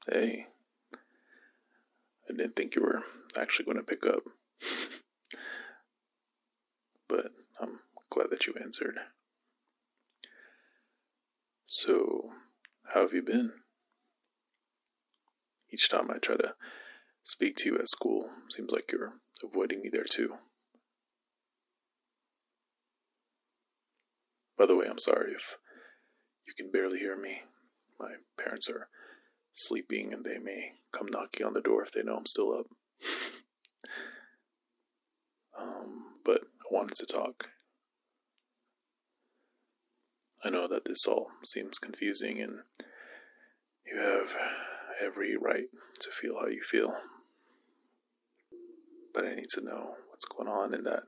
Hey, I didn't think you were actually going to pick up, but I'm glad that you answered. So, how have you been? Each time I try to speak to you at school, seems like you're avoiding me there too. By the way, I'm sorry if you can barely hear me. My parents are sleeping and they may come knocking on the door if they know I'm still up. But I wanted to talk. I know that this all seems confusing and you have every right to feel how you feel. But I need to know what's going on in that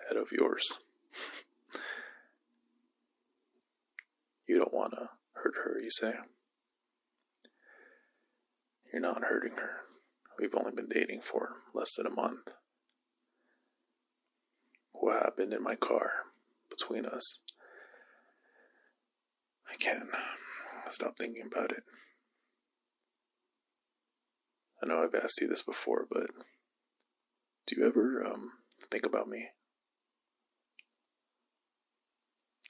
head of yours. You don't want to hurt her, you say? You're not hurting her. We've only been dating for less than a month. What happened in my car between us? I can't stop thinking about it. I know I've asked you this before, but do you ever think about me?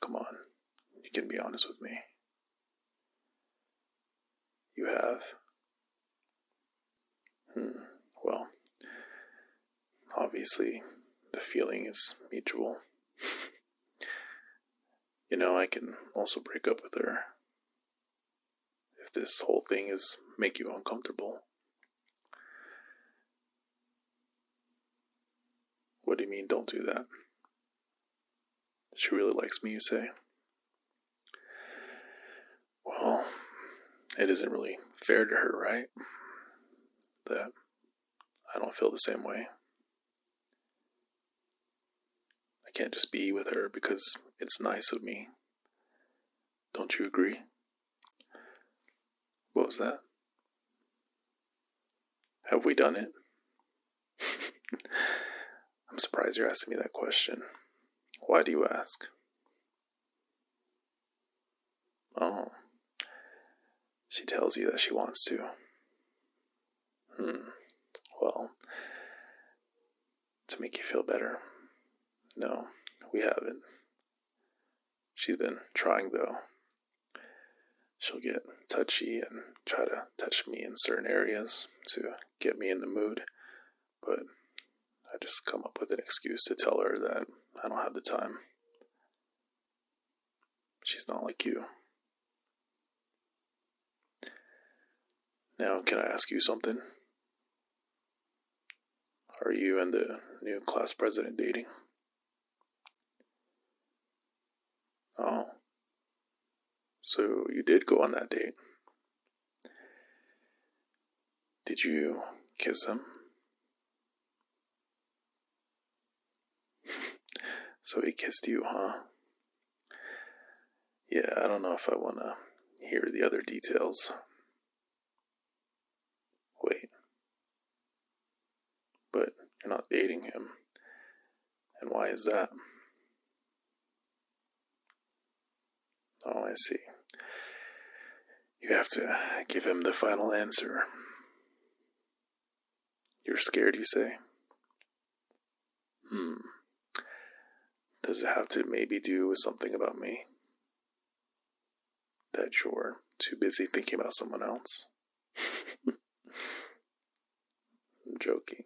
Come on, you can be honest with me. You have? Well, obviously, the feeling is mutual. You know, I can also break up with her if this whole thing is make you uncomfortable. What do you mean, don't do that? She really likes me, you say? Well, it isn't really fair to her, right? That I don't feel the same way. I can't just be with her because it's nice of me. Don't you agree? What was that? Have we done it? I'm surprised you're asking me that question. Why do you ask? Oh, she tells you that she wants to. Well, to make you feel better. No, we haven't. She's been trying though. She'll get touchy and try to touch me in certain areas to get me in the mood, but I just come up with an excuse to tell her that I don't have the time. She's not like you. Now, can I ask you something? Are you and the new class president dating? Oh, so you did go on that date. Did you kiss him? So he kissed you, huh? Yeah, I don't know if I want to hear the other details. Wait, but you're not dating him. And why is that? Oh, I see. You have to give him the final answer. You're scared, you say? Does it have to maybe do with something about me? That you're too busy thinking about someone else? I'm joking.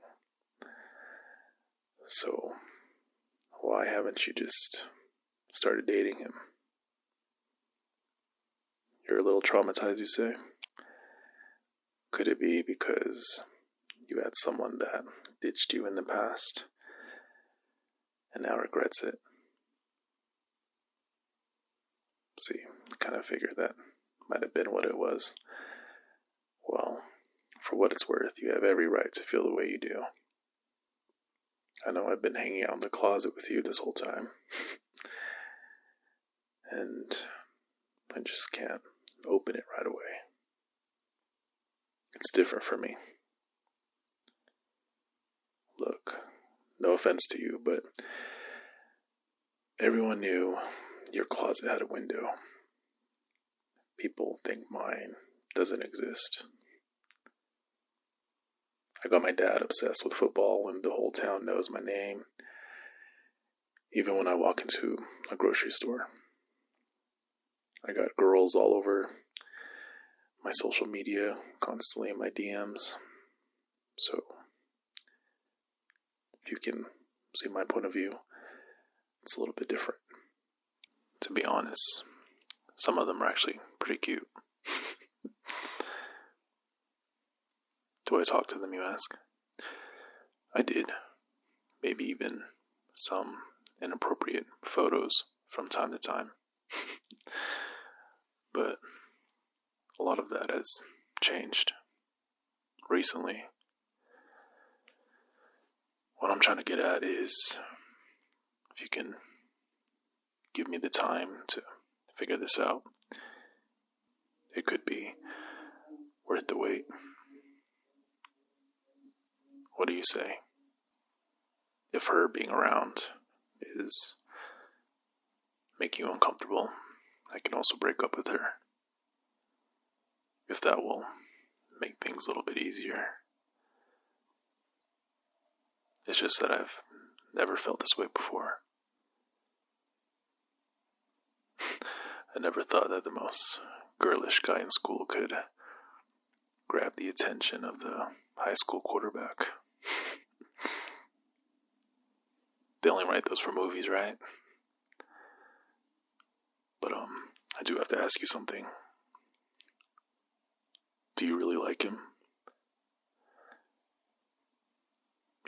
So, why haven't you just started dating him? You're a little traumatized, you say? Could it be because you had someone that ditched you in the past and now regrets it? See, I kind of figured that might have been what it was. Well, for what it's worth, you have every right to feel the way you do. I know I've been hanging out in the closet with you this whole time. And I just can't open it right away. It's different for me. Look, no offense to you, but everyone knew your closet had a window. People think mine doesn't exist. I got my dad obsessed with football, and the whole town knows my name, even when I walk into a grocery store. I got girls all over my social media, constantly in my DMs. So, if you can see my point of view, it's a little bit different. To be honest, some of them are actually pretty cute. Do I talk to them, you ask? I did. Maybe even some inappropriate photos from time to time. But a lot of that has changed recently. What I'm trying to get at is, if you can give me the time to figure this out, it could be worth the wait. What do you say? If her being around is making you uncomfortable, I can also break up with her. If that will make things a little bit easier. It's just that I've never felt this way before. I never thought that the most girlish guy in school could grab the attention of the high school quarterback. They only write those for movies, right? But I do have to ask you something. Do you really like him?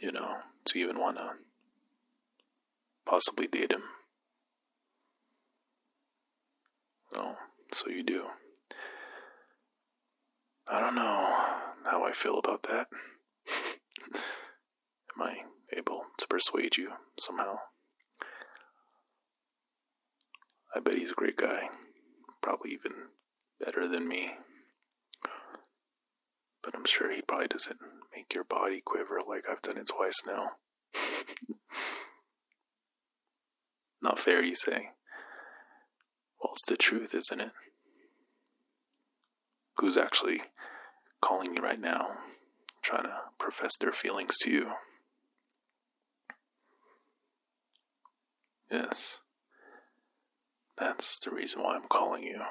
You know, to even want to possibly date him? Oh, so you do. I don't know how I feel about that. Am I able to persuade you somehow? I bet he's a great guy. Probably even better than me. But I'm sure he probably doesn't make your body quiver like I've done it twice now. Not fair, you say? Well, it's the truth, isn't it? Who's actually calling you right now, trying to profess their feelings to you? Yes. That's the reason why I'm calling you.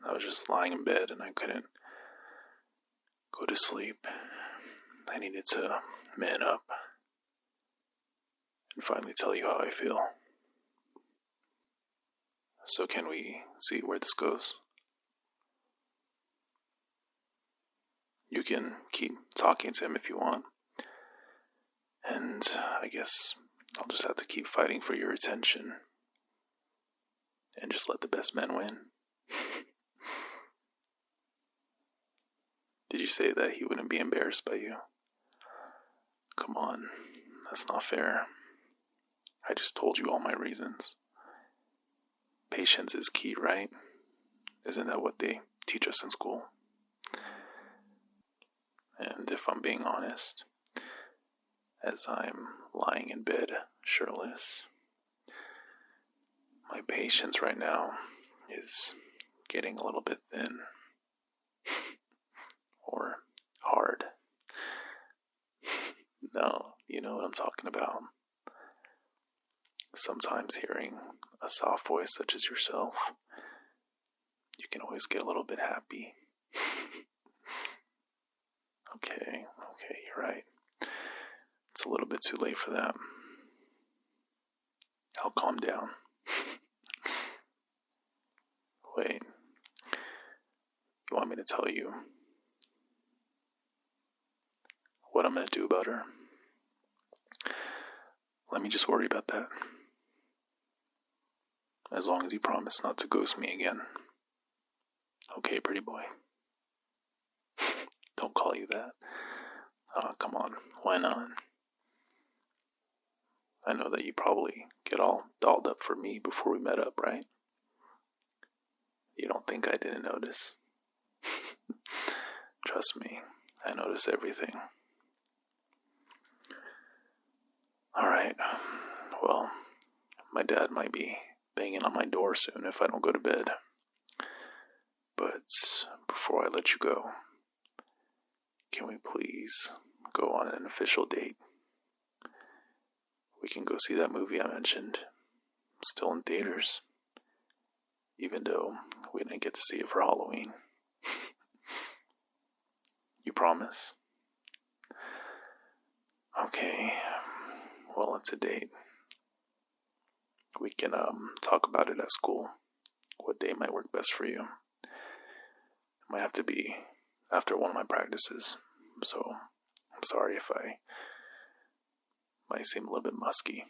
I was just lying in bed and I couldn't go to sleep. I needed to man up and finally tell you how I feel. So can we see where this goes? You can keep talking to him if you want. And I guess I'll just have to keep fighting for your attention and just let the best man win. Did you say that he wouldn't be embarrassed by you? Come on, that's not fair. I just told you all my reasons. Patience is key, right? Isn't that what they teach us in school? And if I'm being honest, as I'm lying in bed, shirtless, my patience right now is getting a little bit thin. Or hard. No, you know what I'm talking about. Sometimes hearing a soft voice such as yourself, you can always get a little bit happy. Okay, you're right. It's a little bit too late for that. I'll calm down. Wait, you want me to tell you what I'm going to do about her? Let me just worry about that. As long as you promise not to ghost me again. Okay, pretty boy. Don't call you that. Come on, why not? I know that you probably get all dolled up for me before we met up, right? You don't think I didn't notice? Trust me, I notice everything. Alright, well, my dad might be banging on my door soon if I don't go to bed. But before I let you go, can we please go on an official date? We can go see that movie I mentioned. Still in theaters. Even though we didn't get to see it for Halloween. You promise? Okay. Well, it's a date. We can talk about it at school. What day might work best for you? It might have to be after one of my practices. So, I'm sorry if I might seem a little bit musky.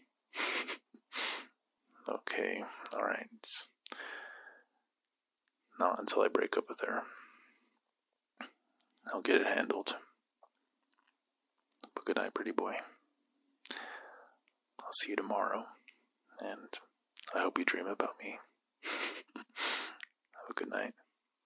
Okay, alright. Not until I break up with her. I'll get it handled. But good night, pretty boy. I'll see you tomorrow. And I hope you dream about me. Have a good night.